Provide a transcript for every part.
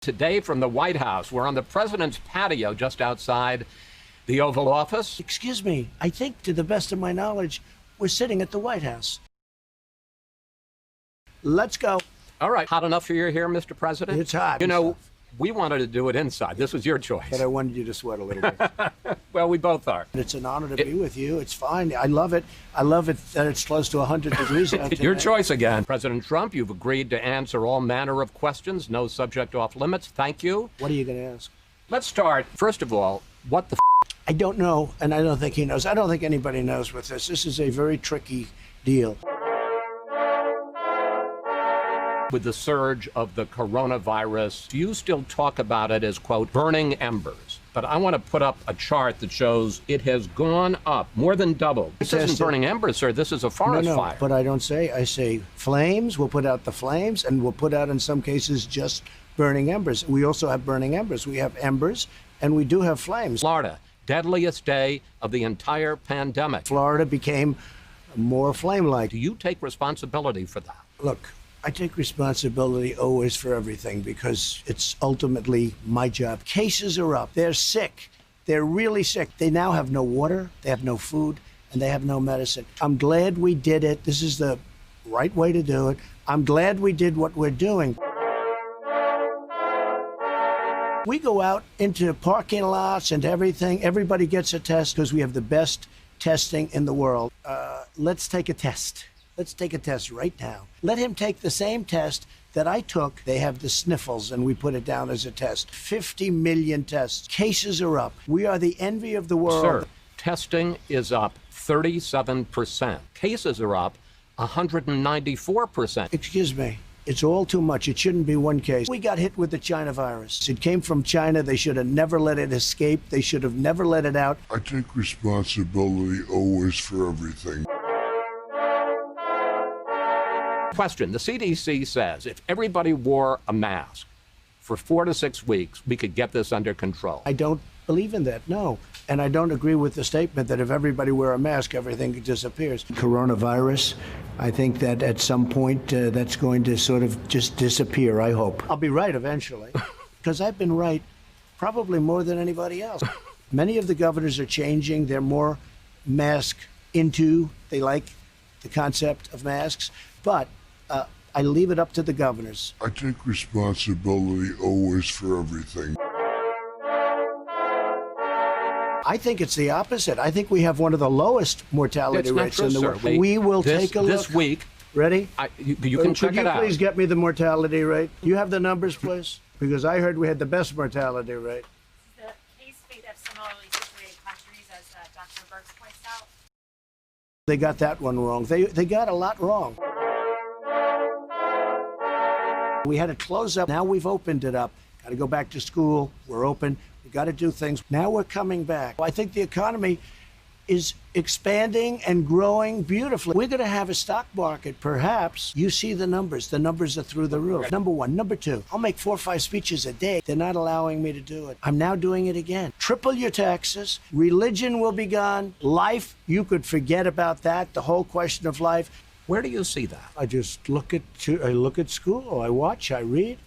Today from the White House, we're on the president's patio just outside the Oval Office. Excuse me, I think to the best of my knowledge, we're sitting at the White House. Let's go. All right, hot enough for you here, Mr. President? It's hot. You know, we wanted to do it inside. This was your choice. But I wanted you to sweat a little bit. Well, we both are. It's an honor to be with you. It's fine. I love it. I love it that it's close to 100 degrees out today. Your choice again. President Trump, you've agreed to answer all manner of questions, no subject off limits. Thank you. What are you going to ask? Let's start, first of all, what the I don't know, and I don't think he knows. I don't think anybody knows with this. This is a very tricky deal. With the surge of the coronavirus, you still talk about it as, quote, burning embers. But I want to put up a chart that shows it has gone up, more than doubled. This isn't burning embers, sir. This is a forest fire. But I don't say. I say flames. We'll put out the flames, and we'll put out, in some cases, just burning embers. We also have burning embers. We have embers, and we do have flames. Florida, deadliest day of the entire pandemic. Florida became more flame-like. Do you take responsibility for that? Look, I take responsibility always for everything because it's ultimately my job. Cases are up. They're sick. They're really sick. They now have no water, they have no food, and they have no medicine. I'm glad we did it. This is the right way to do it. I'm glad we did what we're doing. We go out into parking lots and everything. Everybody gets a test because we have the best testing in the world. Let's take a test. Let's take a test right now. Let him take the same test that I took. They have the sniffles, and we put it down as a test. 50 million tests. Cases are up. We are the envy of the world. Sir, testing is up 37%. Cases are up 194%. Excuse me. It's all too much. It shouldn't be one case. We got hit with the China virus. It came from China. They should have never let it escape. They should have never let it out. I take responsibility always for everything. Question. The CDC says if everybody wore a mask for 4 to 6 weeks, we could get this under control. I don't believe in that, no. And I don't agree with the statement that if everybody wear a mask, everything disappears. Coronavirus, I think that at some point that's going to sort of just disappear, I hope. I'll be right eventually, because I've been right probably more than anybody else. Many of the governors are changing. They're more mask into. They like the concept of masks. But I leave it up to the governors. I take responsibility always for everything. I think it's the opposite. I think we have one of the lowest mortality rates in the world. We will take a look. This week. Ready? You can check it out. Could you please get me the mortality rate? You have the numbers, please? Because I heard we had the best mortality rate. The case fate of similarly situated countries, as Dr. Berger points out. They got that one wrong. They got a lot wrong. We had to close up. Now we've opened it up. Got to go back to school. We're open. We got to do things. Now we're coming back. I think the economy is expanding and growing beautifully. We're going to have a stock market, perhaps. You see the numbers. The numbers are through the roof. Number one. Number two, I'll make 4 or 5 speeches a day. They're not allowing me to do it. I'm now doing it again. Triple your taxes. Religion will be gone. Life, you could forget about that. The whole question of life. Where do you see that? I just look at school. I watch. I read.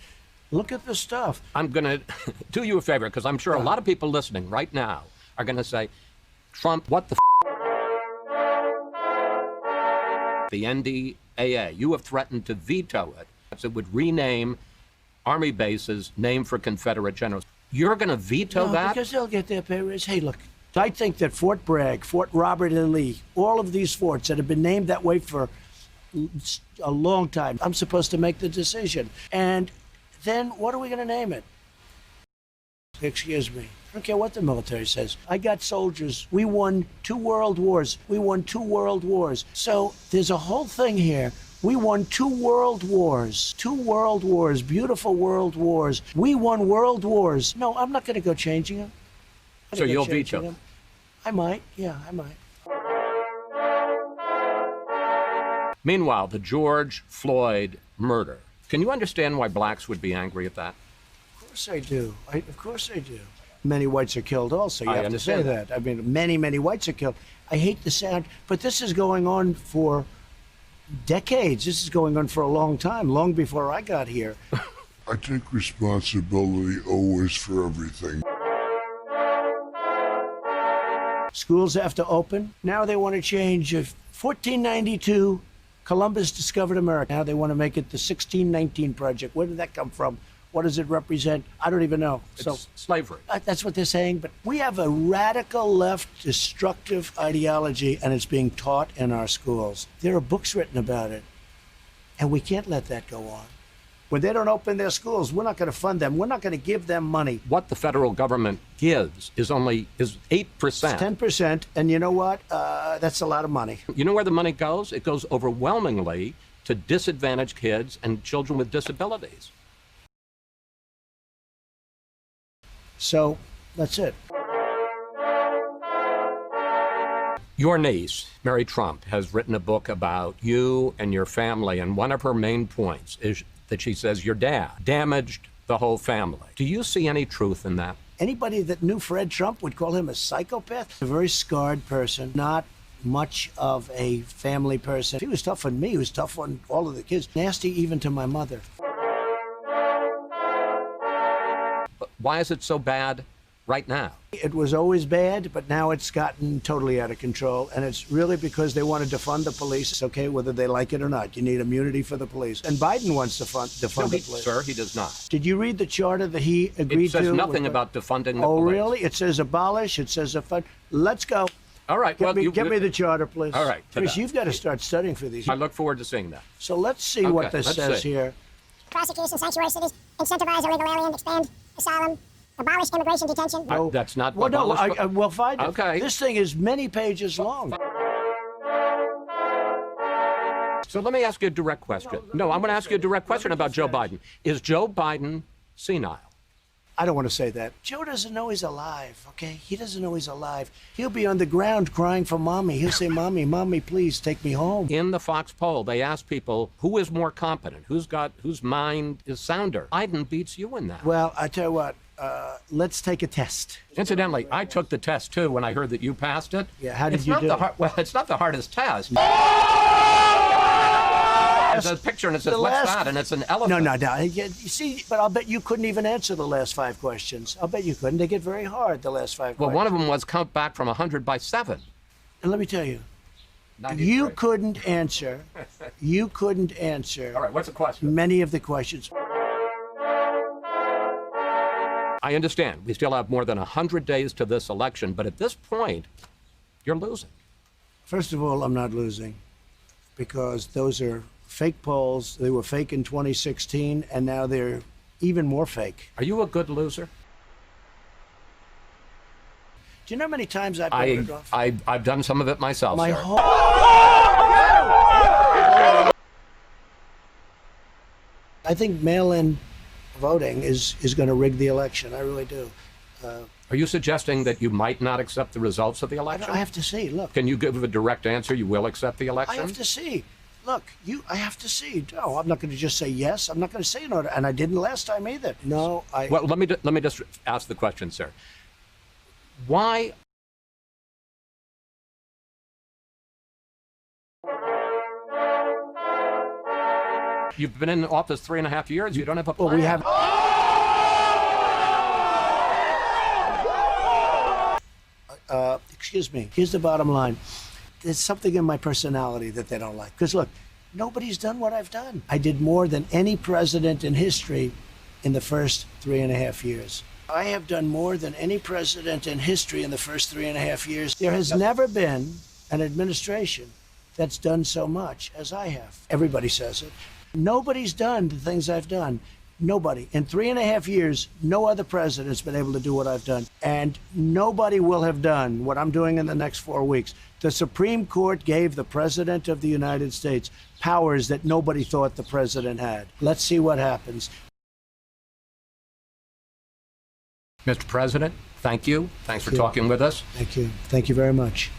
Look at the stuff. I'm going to do you a favor, because I'm sure a lot of people listening right now are going to say, Trump, what the The NDAA. You have threatened to veto it. It would rename Army bases named for Confederate generals. You're going to veto that? Because they'll get their pay raise. Hey, look, I think that Fort Bragg, Fort Robert E. Lee, all of these forts that have been named that way for a long time, I'm supposed to make the decision. And then what are we going to name it? Excuse me. I don't care what the military says. I got soldiers. We won 2 world wars. We won 2 world wars. So there's a whole thing here. We won 2 world wars. 2 world wars. Beautiful world wars. We won world wars. No, I'm not going to go changing them. So you'll veto them? I might. Yeah, I might. Meanwhile, the George Floyd murder. Can you understand why blacks would be angry at that? Of course I do. Of course I do. Many whites are killed also. You have to say that. I mean, many whites are killed. I hate the sound, but this is going on for decades. This is going on for a long time, long before I got here. I take responsibility always for everything. Schools have to open. Now they want to change. 1492, Columbus discovered America. Now they want to make it the 1619 Project. Where did that come from? What does it represent? I don't even know. It's slavery. That's what they're saying. But we have a radical left destructive ideology, and it's being taught in our schools. There are books written about it, and we can't let that go on. When they don't open their schools, we're not going to fund them. We're not going to give them money. What the federal government gives is 8%. It's 10%, and you know what? That's a lot of money. You know where the money goes? It goes overwhelmingly to disadvantaged kids and children with disabilities. So that's it. Your niece, Mary Trump, has written a book about you and your family, and one of her main points is that she says your dad damaged the whole family. Do you see any truth in that? Anybody that knew Fred Trump would call him a psychopath. A very scarred person, not much of a family person. He was tough on me. He was tough on all of the kids. Nasty even to my mother. But why is it so bad right now? It was always bad, but now it's gotten totally out of control, and it's really because they want to defund the police. It's okay whether they like it or not. You need immunity for the police. And Biden wants to defund the police. Sir, he does not. Did you read the charter that he agreed to? It says nothing about defunding the police. Oh, really? It says abolish. It says defund. Let's go. All right. Get me the charter, please. All right. Chris, you've got to start studying for these. I look forward to seeing that. So let's see what this says here. Prosecution sanctuary cities, incentivize illegal alien, expand asylum, abolish immigration detention. That's not well, no, abolish. we'll find it. Okay. This thing is many pages long. So let me ask you a direct question. No, I'm going to ask you a direct question about Joe Biden. Is Joe Biden senile? I don't want to say that. Joe doesn't know he's alive, okay? He doesn't know he's alive. He'll be on the ground crying for mommy. He'll say, mommy, mommy, please take me home. In the Fox poll, they asked people who is more competent, whose mind is sounder. Biden beats you in that. Well, I tell you what, let's take a test. Incidentally, I took the test too when I heard that you passed it. Yeah, how did you do? Well, it's not the hardest test. There's a picture and it says, what's that? And it's an elephant. No. You see, but I'll bet you couldn't even answer the last 5 questions. I'll bet you couldn't. They get very hard, the last 5 Well, questions. one of them was count back from 100 by 7. And let me tell you, 93. you couldn't answer. All right, what's the question? Many of the questions. I understand. We still have more than 100 days to this election, but at this point, you're losing. First of all, I'm not losing because those are fake polls. They were fake in 2016, and now they're even more fake. Are you a good loser? Do you know how many times I've been ripped off? I've done some of it myself, My sir. whole... I think mail-in voting is going to rig the election. I really do. Are you suggesting that you might not accept the results of the election? I have to see. Look. Can you give a direct answer? You will accept the election? I have to see. Look, I have to see. No, I'm not going to just say yes. I'm not going to say no, and I didn't last time either. No, Well, let me just ask the question, sir. Why? You've been in office 3.5 years. You don't have a plan. Well, we have. Excuse me. Here's the bottom line. There's something in my personality that they don't like. Because look, nobody's done what I've done. I did more than any president in history in the first 3.5 years. I have done more than any president in history in the first 3.5 years. There has never been an administration that's done so much as I have. Everybody says it. Nobody's done the things I've done. Nobody. In 3.5 years, no other president's been able to do what I've done. And nobody will have done what I'm doing in the next 4 weeks. The Supreme Court gave the President of the United States powers that nobody thought the president had. Let's see what happens. Mr. President, thank you. Thanks for talking with us. Thank you. Thank you very much.